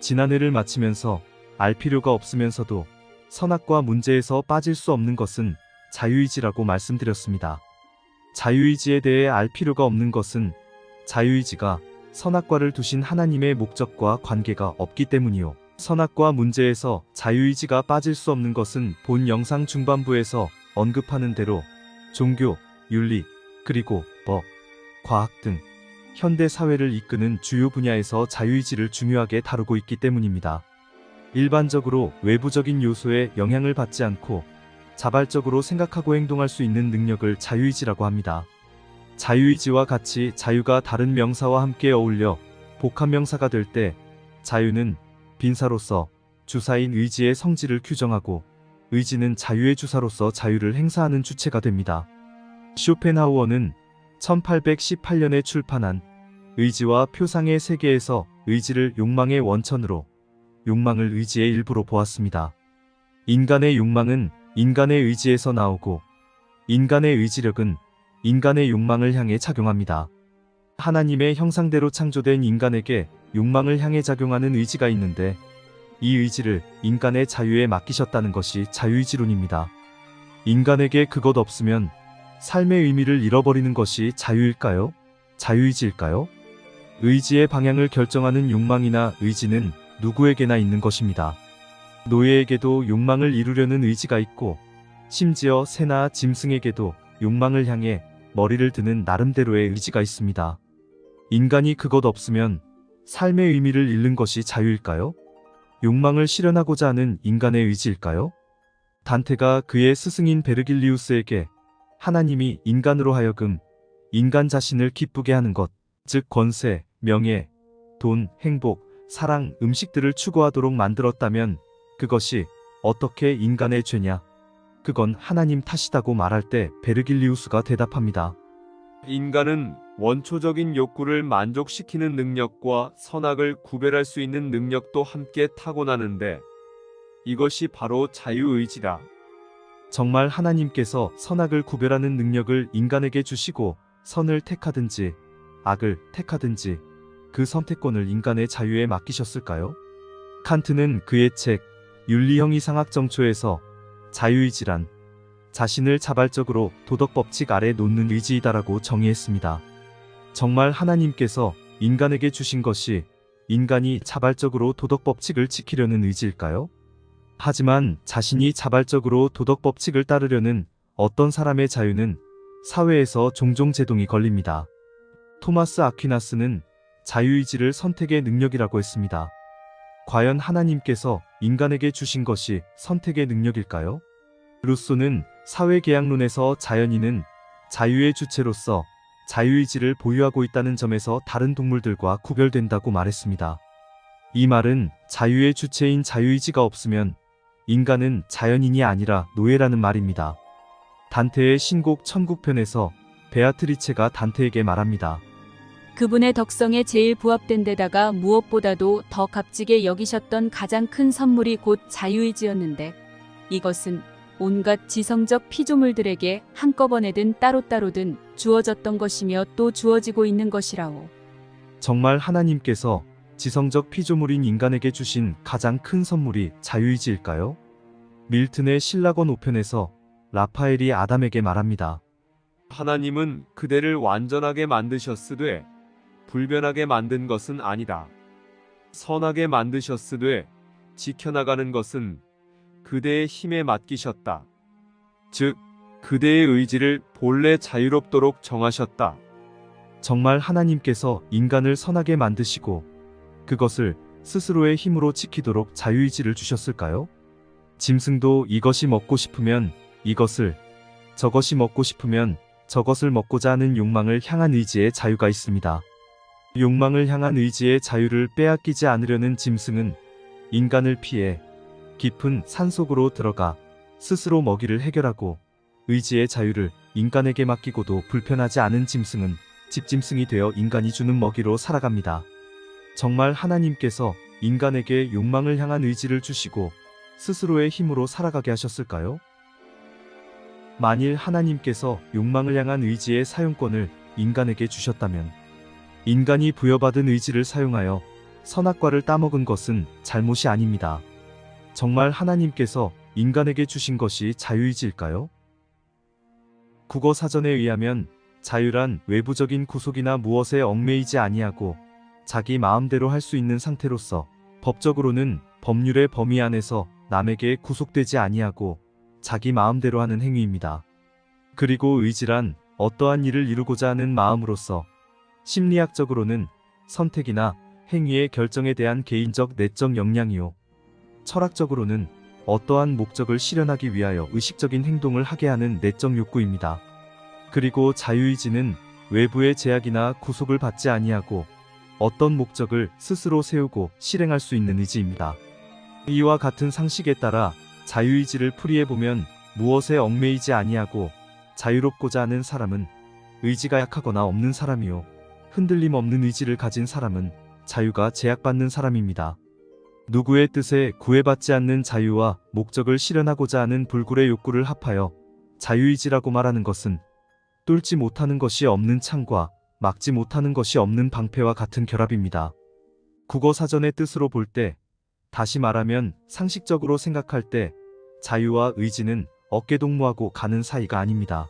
지난회를 마치면서 알 필요가 없으면서도 선악과 문제에서 빠질 수 없는 것은 자유의지라고 말씀드렸습니다. 자유의지에 대해 알 필요가 없는 것은 자유의지가 선악과를 두신 하나님의 목적과 관계가 없기 때문이요. 선악과 문제에서 자유의지가 빠질 수 없는 것은 본 영상 중반부에서 언급하는 대로 종교, 윤리, 그리고 법, 과학 등 현대 사회를 이끄는 주요 분야에서 자유의지를 중요하게 다루고 있기 때문입니다. 일반적으로 외부적인 요소에 영향을 받지 않고 자발적으로 생각하고 행동할 수 있는 능력을 자유의지라고 합니다. 자유의지와 같이 자유가 다른 명사와 함께 어울려 복합명사가 될 때 자유는 빈사로서 주사인 의지의 성질을 규정하고 의지는 자유의 주사로서 자유를 행사하는 주체가 됩니다. 쇼펜하우어는 1818년에 출판한 의지와 표상의 세계에서 의지를 욕망의 원천으로, 욕망을 의지의 일부로 보았습니다. 인간의 욕망은 인간의 의지에서 나오고 인간의 의지력은 인간의 욕망을 향해 작용합니다. 하나님의 형상대로 창조된 인간에게 욕망을 향해 작용하는 의지가 있는데 이 의지를 인간의 자유에 맡기셨다는 것이 자유의지론입니다. 인간에게 그것 없으면 삶의 의미를 잃어버리는 것이 자유일까요? 자유의지일까요? 의지의 방향을 결정하는 욕망이나 의지는 누구에게나 있는 것입니다. 노예에게도 욕망을 이루려는 의지가 있고 심지어 새나 짐승에게도 욕망을 향해 머리를 드는 나름대로의 의지가 있습니다. 인간이 그것 없으면 삶의 의미를 잃는 것이 자유일까요? 욕망을 실현하고자 하는 인간의 의지일까요? 단테가 그의 스승인 베르길리우스에게 하나님이 인간으로 하여금 인간 자신을 기쁘게 하는 것, 즉 권세, 명예, 돈, 행복, 사랑, 음식들을 추구하도록 만들었다면 그것이 어떻게 인간의 죄냐? 그건 하나님 탓이다고 말할 때 베르길리우스가 대답합니다. 인간은 원초적인 욕구를 만족시키는 능력과 선악을 구별할 수 있는 능력도 함께 타고나는데 이것이 바로 자유의지다. 정말 하나님께서 선악을 구별하는 능력을 인간에게 주시고 선을 택하든지 악을 택하든지 그 선택권을 인간의 자유에 맡기셨을까요? 칸트는 그의 책 윤리형 이상학정초에서 자유의지란 자신을 자발적으로 도덕법칙 아래 놓는 의지이다라고 정의했습니다. 정말 하나님께서 인간에게 주신 것이 인간이 자발적으로 도덕법칙을 지키려는 의지일까요? 하지만 자신이 자발적으로 도덕법칙을 따르려는 어떤 사람의 자유는 사회에서 종종 제동이 걸립니다. 토마스 아퀴나스는 자유의지를 선택의 능력이라고 했습니다. 과연 하나님께서 인간에게 주신 것이 선택의 능력일까요? 루소는 사회계약론에서 자연인은 자유의 주체로서 자유의지를 보유하고 있다는 점에서 다른 동물들과 구별된다고 말했습니다. 이 말은 자유의 주체인 자유의지가 없으면 인간은 자연인이 아니라 노예라는 말입니다. 단테의 신곡 천국편에서 베아트리체가 단테에게 말합니다. 그분의 덕성에 제일 부합된 데다가 무엇보다도 더 값지게 여기셨던 가장 큰 선물이 곧 자유의지였는데 이것은 온갖 지성적 피조물들에게 한꺼번에든 따로따로든 주어졌던 것이며 또 주어지고 있는 것이라오. 정말 하나님께서 지성적 피조물인 인간에게 주신 가장 큰 선물이 자유의지일까요? 밀튼의 신라건 5편에서 라파엘이 아담에게 말합니다. 하나님은 그대를 완전하게 만드셨으되 불변하게 만든 것은 아니다. 선하게 만드셨으되 지켜나가는 것은 그대의 힘에 맡기셨다. 즉 그대의 의지를 본래 자유롭도록 정하셨다. 정말 하나님께서 인간을 선하게 만드시고 그것을 스스로의 힘으로 지키도록 자유의지를 주셨을까요? 짐승도 이것이 먹고 싶으면 이것을, 저것이 먹고 싶으면 저것을 먹고자 하는 욕망을 향한 의지의 자유가 있습니다. 욕망을 향한 의지의 자유를 빼앗기지 않으려는 짐승은 인간을 피해 깊은 산속으로 들어가 스스로 먹이를 해결하고 의지의 자유를 인간에게 맡기고도 불편하지 않은 짐승은 집짐승이 되어 인간이 주는 먹이로 살아갑니다. 정말 하나님께서 인간에게 욕망을 향한 의지를 주시고 스스로의 힘으로 살아가게 하셨을까요? 만일 하나님께서 욕망을 향한 의지의 사용권을 인간에게 주셨다면 인간이 부여받은 의지를 사용하여 선악과를 따먹은 것은 잘못이 아닙니다. 정말 하나님께서 인간에게 주신 것이 자유의지일까요? 국어 사전에 의하면 자유란 외부적인 구속이나 무엇에 얽매이지 아니하고 자기 마음대로 할 수 있는 상태로서 법적으로는 법률의 범위 안에서 남에게 구속되지 아니하고 자기 마음대로 하는 행위입니다. 그리고 의지란 어떠한 일을 이루고자 하는 마음으로서 심리학적으로는 선택이나 행위의 결정에 대한 개인적 내적 역량이요. 철학적으로는 어떠한 목적을 실현하기 위하여 의식적인 행동을 하게 하는 내적 욕구입니다. 그리고 자유의지는 외부의 제약이나 구속을 받지 아니하고 어떤 목적을 스스로 세우고 실행할 수 있는 의지입니다. 이와 같은 상식에 따라 자유의지를 풀이해보면 무엇에 얽매이지 아니하고 자유롭고자 하는 사람은 의지가 약하거나 없는 사람이요. 흔들림 없는 의지를 가진 사람은 자유가 제약받는 사람입니다. 누구의 뜻에 구애받지 않는 자유와 목적을 실현하고자 하는 불굴의 욕구를 합하여 자유의지라고 말하는 것은 뚫지 못하는 것이 없는 창과 막지 못하는 것이 없는 방패와 같은 결합입니다. 국어사전의 뜻으로 볼 때, 다시 말하면 상식적으로 생각할 때 자유와 의지는 어깨동무하고 가는 사이가 아닙니다.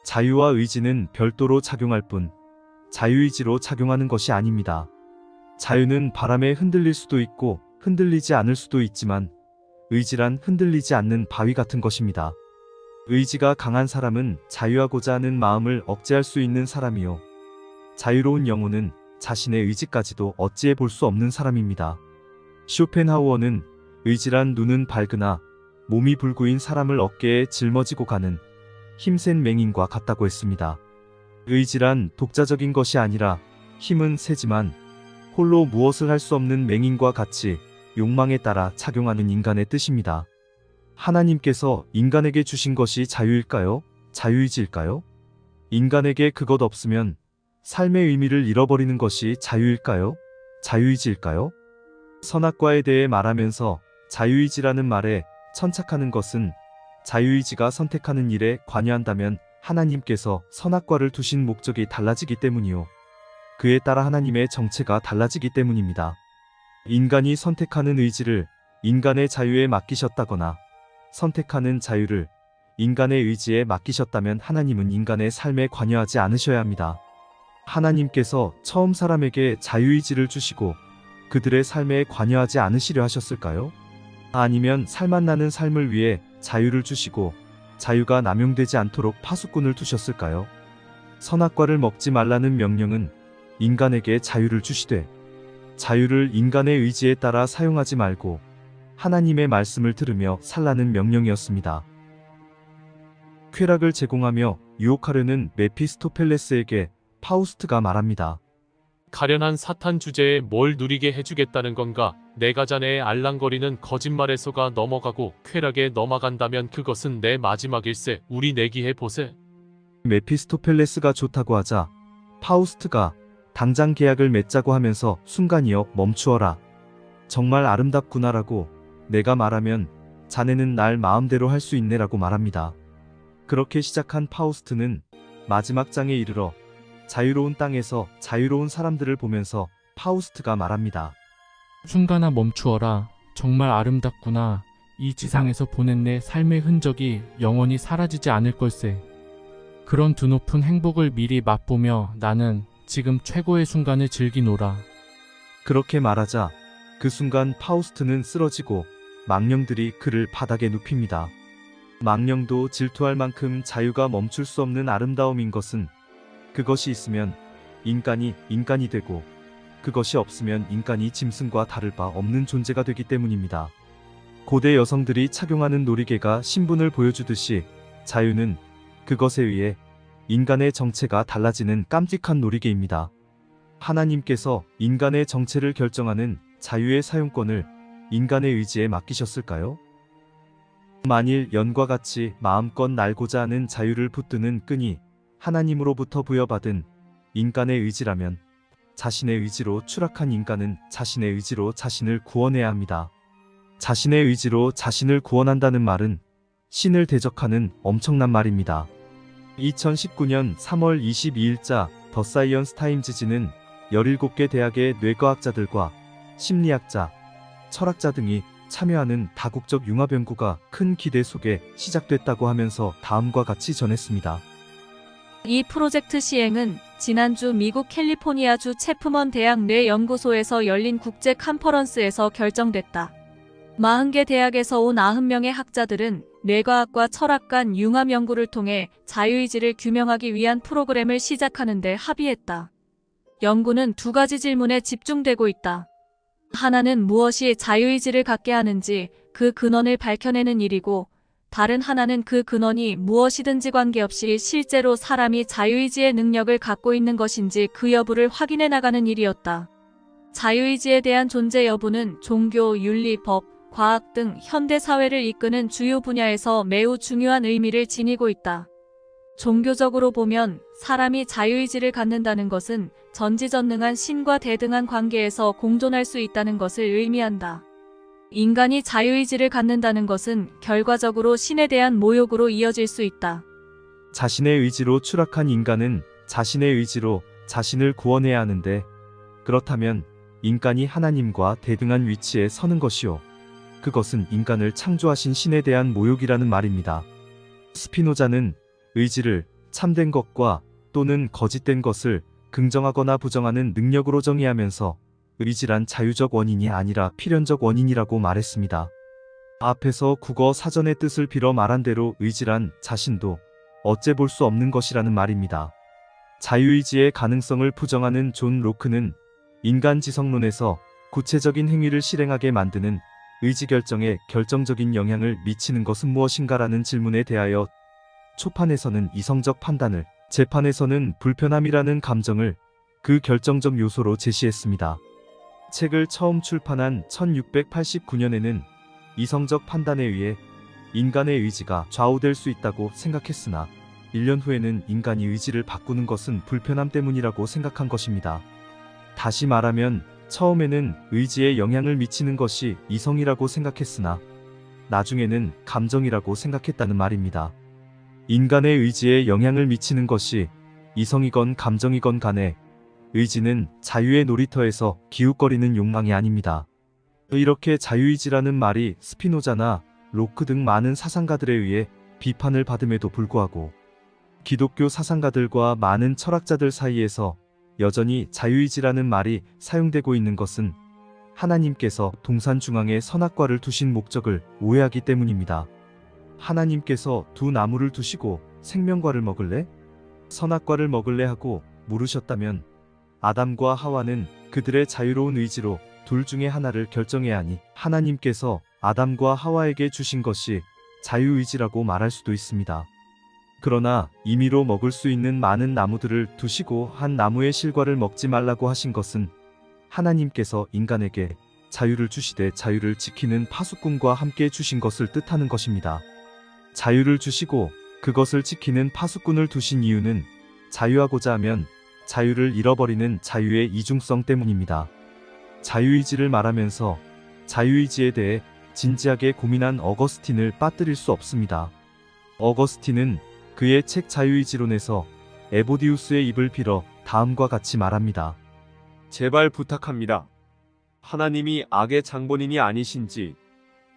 자유와 의지는 별도로 작용할 뿐 자유의지로 작용하는 것이 아닙니다. 자유는 바람에 흔들릴 수도 있고 흔들리지 않을 수도 있지만 의지란 흔들리지 않는 바위 같은 것입니다. 의지가 강한 사람은 자유하고자 하는 마음을 억제할 수 있는 사람이요. 자유로운 영혼은 자신의 의지까지도 어찌해 볼 수 없는 사람입니다. 쇼펜하우어는 의지란 눈은 밝으나 몸이 불구인 사람을 어깨에 짊어지고 가는 힘센 맹인과 같다고 했습니다. 의지란 독자적인 것이 아니라 힘은 세지만 홀로 무엇을 할 수 없는 맹인과 같이 욕망에 따라 작용하는 인간의 뜻입니다. 하나님께서 인간에게 주신 것이 자유일까요? 자유의지일까요? 인간에게 그것 없으면 삶의 의미를 잃어버리는 것이 자유일까요? 자유의지일까요? 선악과에 대해 말하면서 자유의지라는 말에 천착하는 것은 자유의지가 선택하는 일에 관여한다면 하나님께서 선악과를 두신 목적이 달라지기 때문이요. 그에 따라 하나님의 정체가 달라지기 때문입니다. 인간이 선택하는 의지를 인간의 자유에 맡기셨다거나 선택하는 자유를 인간의 의지에 맡기셨다면 하나님은 인간의 삶에 관여하지 않으셔야 합니다. 하나님께서 처음 사람에게 자유의지를 주시고 그들의 삶에 관여하지 않으시려 하셨을까요? 아니면 살맛나는 삶을 위해 자유를 주시고 자유가 남용되지 않도록 파수꾼을 두셨을까요? 선악과를 먹지 말라는 명령은 인간에게 자유를 주시되 자유를 인간의 의지에 따라 사용하지 말고 하나님의 말씀을 들으며 살라는 명령이었습니다. 쾌락을 제공하며 유혹하려는 메피스토펠레스에게 파우스트가 말합니다. 가련한 사탄 주제에 뭘 누리게 해주겠다는 건가? 내가 자네의 알랑거리는 거짓말에 속아 넘어가고 쾌락에 넘어간다면 그것은 내 마지막일세. 우리 내기해 보세. 메피스토펠레스가 좋다고 하자 파우스트가 당장 계약을 맺자고 하면서 순간이여 멈추어라. 정말 아름답구나라고 내가 말하면 자네는 날 마음대로 할 수 있네라고 말합니다. 그렇게 시작한 파우스트는 마지막 장에 이르러 자유로운 땅에서 자유로운 사람들을 보면서 파우스트가 말합니다. 순간아 멈추어라. 정말 아름답구나. 이 지상에서 보낸 내 삶의 흔적이 영원히 사라지지 않을 걸세. 그런 드높은 행복을 미리 맛보며 나는 지금 최고의 순간을 즐기노라. 그렇게 말하자 그 순간 파우스트는 쓰러지고 망령들이 그를 바닥에 눕힙니다. 망령도 질투할 만큼 자유가 멈출 수 없는 아름다움인 것은 그것이 있으면 인간이 인간이 되고 그것이 없으면 인간이 짐승과 다를 바 없는 존재가 되기 때문입니다. 고대 여성들이 착용하는 놀이개가 신분을 보여주듯이 자유는 그것에 의해 인간의 정체가 달라지는 깜찍한 놀이개입니다. 하나님께서 인간의 정체를 결정하는 자유의 사용권을 인간의 의지에 맡기셨을까요? 만일 연과 같이 마음껏 날고자 하는 자유를 붙드는 끈이 하나님으로부터 부여받은 인간의 의지라면 자신의 의지로 추락한 인간은 자신의 의지로 자신을 구원해야 합니다. 자신의 의지로 자신을 구원한다는 말은 신을 대적하는 엄청난 말입니다. 2019년 3월 22일자 더 사이언스 타임즈지는 17개 대학의 뇌과학자들과 심리학자, 철학자 등이 참여하는 다국적 융합 연구가 큰 기대 속에 시작됐다고 하면서 다음과 같이 전했습니다. 이 프로젝트 시행은 지난주 미국 캘리포니아주 체프먼 대학 뇌연구소에서 열린 국제 컨퍼런스에서 결정됐다. 40개 대학에서 온 90명의 학자들은 뇌과학과 철학 간 융합 연구를 통해 자유의지를 규명하기 위한 프로그램을 시작하는 데 합의했다. 연구는 두 가지 질문에 집중되고 있다. 하나는 무엇이 자유의지를 갖게 하는지 그 근원을 밝혀내는 일이고, 다른 하나는 그 근원이 무엇이든지 관계없이 실제로 사람이 자유의지의 능력을 갖고 있는 것인지 그 여부를 확인해 나가는 일이었다. 자유의지에 대한 존재 여부는 종교, 윤리, 법, 과학 등 현대 사회를 이끄는 주요 분야에서 매우 중요한 의미를 지니고 있다. 종교적으로 보면 사람이 자유의지를 갖는다는 것은 전지전능한 신과 대등한 관계에서 공존할 수 있다는 것을 의미한다. 인간이 자유의지를 갖는다는 것은 결과적으로 신에 대한 모욕으로 이어질 수 있다. 자신의 의지로 추락한 인간은 자신의 의지로 자신을 구원해야 하는데, 그렇다면 인간이 하나님과 대등한 위치에 서는 것이요, 그것은 인간을 창조하신 신에 대한 모욕이라는 말입니다. 스피노자는 의지를 참된 것과 또는 거짓된 것을 긍정하거나 부정하는 능력으로 정의하면서 의지란 자유적 원인이 아니라 필연적 원인이라고 말했습니다. 앞에서 국어 사전의 뜻을 빌어 말한 대로 의지란 자신도 어째 볼 수 없는 것이라는 말입니다. 자유의지의 가능성을 부정하는 존 로크는 인간 지성론에서 구체적인 행위를 실행하게 만드는 의지결정에 결정적인 영향을 미치는 것은 무엇인가라는 질문에 대하여 초판에서는 이성적 판단을, 재판에서는 불편함이라는 감정을 그 결정적 요소로 제시했습니다. 책을 처음 출판한 1689년에는 이성적 판단에 의해 인간의 의지가 좌우될 수 있다고 생각했으나 1년 후에는 인간이 의지를 바꾸는 것은 불편함 때문이라고 생각한 것입니다. 다시 말하면 처음에는 의지에 영향을 미치는 것이 이성이라고 생각했으나 나중에는 감정이라고 생각했다는 말입니다. 인간의 의지에 영향을 미치는 것이 이성이건 감정이건 간에 의지는 자유의 놀이터에서 기웃거리는 욕망이 아닙니다. 이렇게 자유의지라는 말이 스피노자나 로크 등 많은 사상가들에 의해 비판을 받음에도 불구하고 기독교 사상가들과 많은 철학자들 사이에서 여전히 자유의지라는 말이 사용되고 있는 것은 하나님께서 동산 중앙에 선악과를 두신 목적을 오해하기 때문입니다. 하나님께서 두 나무를 두시고 생명과를 먹을래? 선악과를 먹을래 하고 물으셨다면 아담과 하와는 그들의 자유로운 의지로 둘 중에 하나를 결정해야 하니 하나님께서 아담과 하와에게 주신 것이 자유의지라고 말할 수도 있습니다. 그러나 임의로 먹을 수 있는 많은 나무들을 두시고 한 나무의 실과를 먹지 말라고 하신 것은 하나님께서 인간에게 자유를 주시되 자유를 지키는 파수꾼과 함께 주신 것을 뜻하는 것입니다. 자유를 주시고 그것을 지키는 파수꾼을 두신 이유는 자유하고자 하면 자유를 잃어버리는 자유의 이중성 때문입니다. 자유의지를 말하면서 자유의지에 대해 진지하게 고민한 어거스틴을 빠뜨릴 수 없습니다. 어거스틴은 그의 책 자유의지론에서 에보디우스의 입을 빌어 다음과 같이 말합니다. 제발 부탁합니다. 하나님이 악의 장본인이 아니신지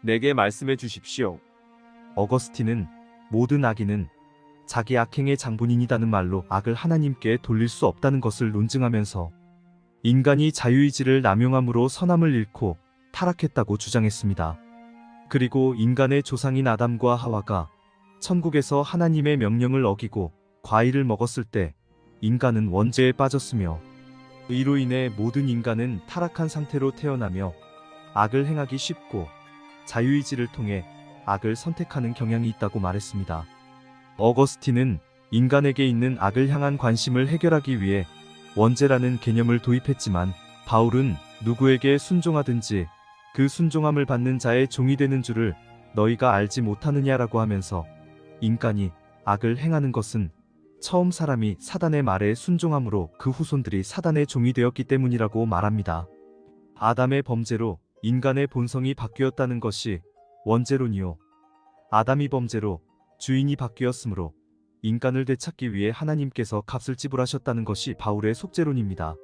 내게 말씀해 주십시오. 어거스틴은 모든 악인은 자기 악행의 장본인이라는 말로 악을 하나님께 돌릴 수 없다는 것을 논증하면서 인간이 자유의지를 남용함으로 선함을 잃고 타락했다고 주장했습니다. 그리고 인간의 조상인 아담과 하와가 천국에서 하나님의 명령을 어기고 과일을 먹었을 때 인간은 원죄에 빠졌으며 이로 인해 모든 인간은 타락한 상태로 태어나며 악을 행하기 쉽고 자유의지를 통해 악을 선택하는 경향이 있다고 말했습니다. 어거스틴은 인간에게 있는 악을 향한 관심을 해결하기 위해 원죄라는 개념을 도입했지만 바울은 누구에게 순종하든지 그 순종함을 받는 자의 종이 되는 줄을 너희가 알지 못하느냐라고 하면서 인간이 악을 행하는 것은 처음 사람이 사단의 말에 순종함으로 그 후손들이 사단의 종이 되었기 때문이라고 말합니다. 아담의 범죄로 인간의 본성이 바뀌었다는 것이 원죄론이요, 아담이 범죄로 주인이 바뀌었으므로 인간을 되찾기 위해 하나님께서 값을 지불하셨다는 것이 바울의 속죄론입니다.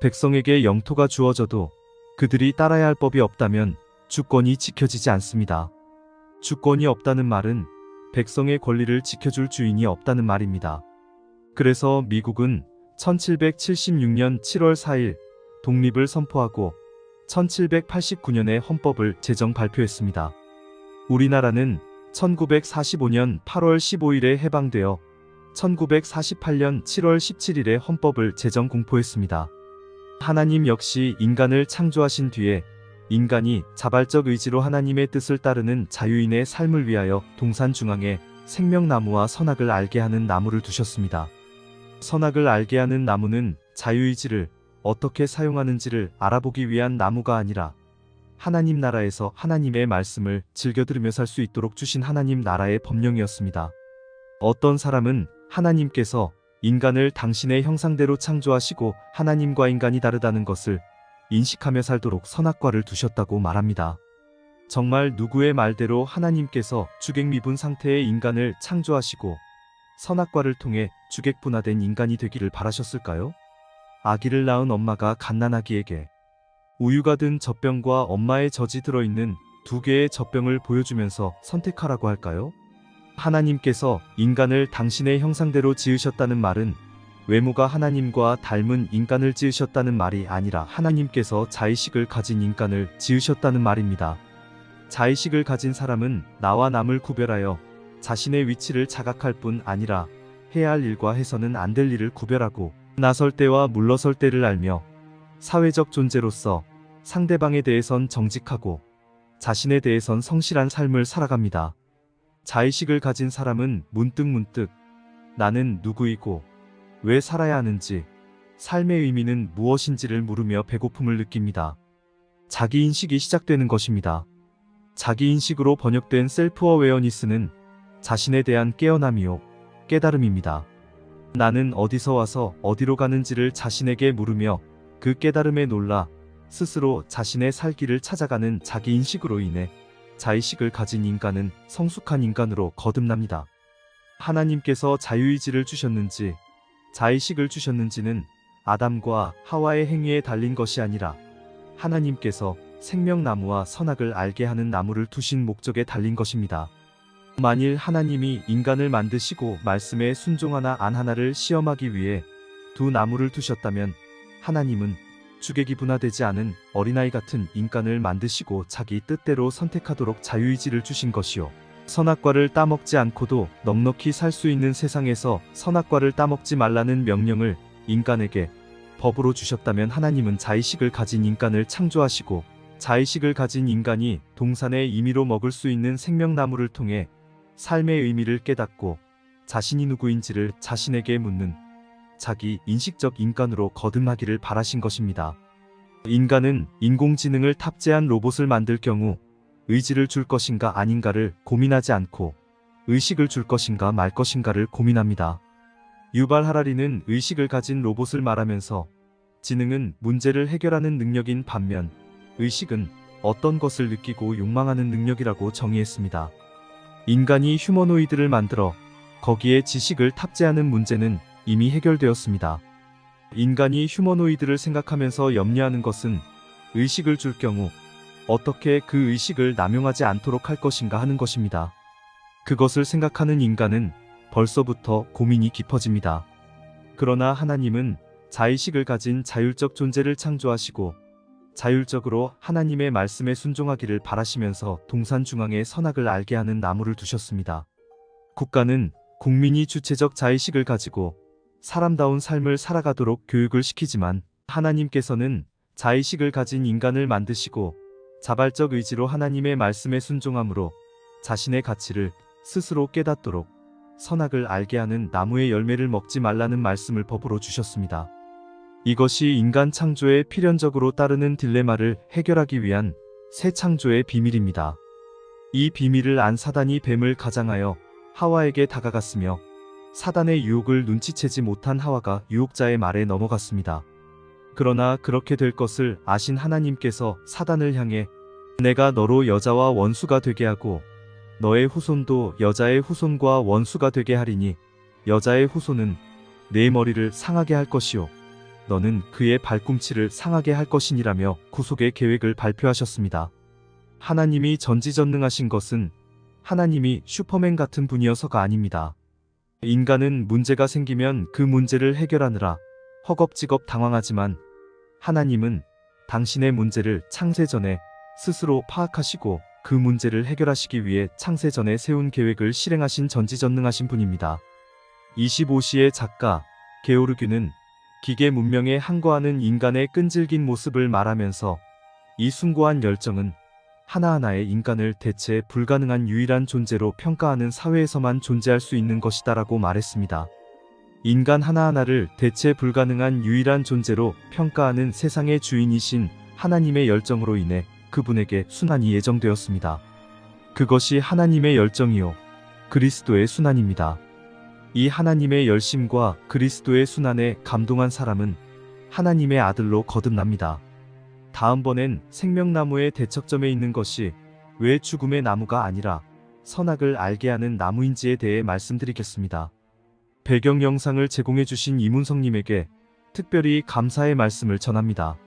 백성에게 영토가 주어져도 그들이 따라야 할 법이 없다면 주권이 지켜지지 않습니다. 주권이 없다는 말은 백성의 권리를 지켜줄 주인이 없다는 말입니다. 그래서 미국은 1776년 7월 4일 독립을 선포하고 1789년에 헌법을 제정 발표했습니다. 우리나라는 1945년 8월 15일에 해방되어 1948년 7월 17일에 헌법을 제정 공포했습니다. 하나님 역시 인간을 창조하신 뒤에 인간이 자발적 의지로 하나님의 뜻을 따르는 자유인의 삶을 위하여 동산 중앙에 생명나무와 선악을 알게 하는 나무를 두셨습니다. 선악을 알게 하는 나무는 자유의지를 어떻게 사용하는지를 알아보기 위한 나무가 아니라 하나님 나라에서 하나님의 말씀을 즐겨 들으며 살 수 있도록 주신 하나님 나라의 법령이었습니다. 어떤 사람은 하나님께서 인간을 당신의 형상대로 창조하시고 하나님과 인간이 다르다는 것을 인식하며 살도록 선악과를 두셨다고 말합니다. 정말 누구의 말대로 하나님께서 주객미분 상태의 인간을 창조하시고 선악과를 통해 주객분화된 인간이 되기를 바라셨을까요? 아기를 낳은 엄마가 갓난아기에게 우유가 든 젖병과 엄마의 젖이 들어있는 두 개의 젖병을 보여주면서 선택하라고 할까요? 하나님께서 인간을 당신의 형상대로 지으셨다는 말은 외모가 하나님과 닮은 인간을 지으셨다는 말이 아니라 하나님께서 자의식을 가진 인간을 지으셨다는 말입니다. 자의식을 가진 사람은 나와 남을 구별하여 자신의 위치를 자각할 뿐 아니라 해야 할 일과 해서는 안 될 일을 구별하고 나설 때와 물러설 때를 알며 사회적 존재로서 상대방에 대해선 정직하고 자신에 대해선 성실한 삶을 살아갑니다. 자의식을 가진 사람은 문득문득 나는 누구이고 왜 살아야 하는지, 삶의 의미는 무엇인지를 물으며 배고픔을 느낍니다. 자기인식이 시작되는 것입니다. 자기인식으로 번역된 셀프 어웨어니스는 자신에 대한 깨어남이요, 깨달음입니다. 나는 어디서 와서 어디로 가는지를 자신에게 물으며 그 깨달음에 놀라 스스로 자신의 살 길을 찾아가는 자기인식으로 인해 자의식을 가진 인간은 성숙한 인간으로 거듭납니다. 하나님께서 자유의지를 주셨는지 자의식을 주셨는지는 아담과 하와의 행위에 달린 것이 아니라 하나님께서 생명나무와 선악을 알게 하는 나무를 두신 목적에 달린 것입니다. 만일 하나님이 인간을 만드시고 말씀에 순종하나 안 하나를 시험하기 위해 두 나무를 두셨다면 하나님은 주객이 분화되지 않은 어린아이 같은 인간을 만드시고 자기 뜻대로 선택하도록 자유의지를 주신 것이요. 선악과를 따먹지 않고도 넉넉히 살 수 있는 세상에서 선악과를 따먹지 말라는 명령을 인간에게 법으로 주셨다면 하나님은 자의식을 가진 인간을 창조하시고 자의식을 가진 인간이 동산의 임의로 먹을 수 있는 생명나무를 통해 삶의 의미를 깨닫고 자신이 누구인지를 자신에게 묻는 자기 인식적 인간으로 거듭나기를 바라신 것입니다. 인간은 인공지능을 탑재한 로봇을 만들 경우 의지를 줄 것인가 아닌가를 고민하지 않고 의식을 줄 것인가 말 것인가를 고민합니다. 유발 하라리는 의식을 가진 로봇을 말하면서 지능은 문제를 해결하는 능력인 반면 의식은 어떤 것을 느끼고 욕망하는 능력이라고 정의했습니다. 인간이 휴머노이드를 만들어 거기에 지식을 탑재하는 문제는 이미 해결되었습니다. 인간이 휴머노이드를 생각하면서 염려하는 것은 의식을 줄 경우 어떻게 그 의식을 남용하지 않도록 할 것인가 하는 것입니다. 그것을 생각하는 인간은 벌써부터 고민이 깊어집니다. 그러나 하나님은 자의식을 가진 자율적 존재를 창조하시고 자율적으로 하나님의 말씀에 순종하기를 바라시면서 동산 중앙에 선악을 알게 하는 나무를 두셨습니다. 국가는 국민이 주체적 자의식을 가지고 사람다운 삶을 살아가도록 교육을 시키지만 하나님께서는 자의식을 가진 인간을 만드시고 자발적 의지로 하나님의 말씀에 순종함으로 자신의 가치를 스스로 깨닫도록 선악을 알게 하는 나무의 열매를 먹지 말라는 말씀을 법으로 주셨습니다. 이것이 인간 창조에 필연적으로 따르는 딜레마를 해결하기 위한 새 창조의 비밀입니다. 이 비밀을 안 사단이 뱀을 가장하여 하와에게 다가갔으며 사단의 유혹을 눈치채지 못한 하와가 유혹자의 말에 넘어갔습니다. 그러나 그렇게 될 것을 아신 하나님께서 사단을 향해 내가 너로 여자와 원수가 되게 하고 너의 후손도 여자의 후손과 원수가 되게 하리니 여자의 후손은 내 머리를 상하게 할 것이요 너는 그의 발꿈치를 상하게 할 것이니라며 구속의 계획을 발표하셨습니다. 하나님이 전지전능하신 것은 하나님이 슈퍼맨 같은 분이어서가 아닙니다. 인간은 문제가 생기면 그 문제를 해결하느라 허겁지겁 당황하지만 하나님은 당신의 문제를 창세 전에 스스로 파악하시고 그 문제를 해결하시기 위해 창세 전에 세운 계획을 실행하신 전지전능하신 분입니다. 25시의 작가 게오르규는 기계 문명에 항거하는 인간의 끈질긴 모습을 말하면서 이 숭고한 열정은 하나하나의 인간을 대체 불가능한 유일한 존재로 평가하는 사회에서만 존재할 수 있는 것이다라고 말했습니다. 인간 하나하나를 대체 불가능한 유일한 존재로 평가하는 세상의 주인이신 하나님의 열정으로 인해 그분에게 순환이 예정되었습니다. 그것이 하나님의 열정이요 그리스도의 순환입니다. 이 하나님의 열심과 그리스도의 순환에 감동한 사람은 하나님의 아들로 거듭납니다. 다음번엔 생명나무의 대척점에 있는 것이 왜 죽음의 나무가 아니라 선악을 알게 하는 나무인지에 대해 말씀드리겠습니다. 배경 영상을 제공해주신 이문성님에게 특별히 감사의 말씀을 전합니다.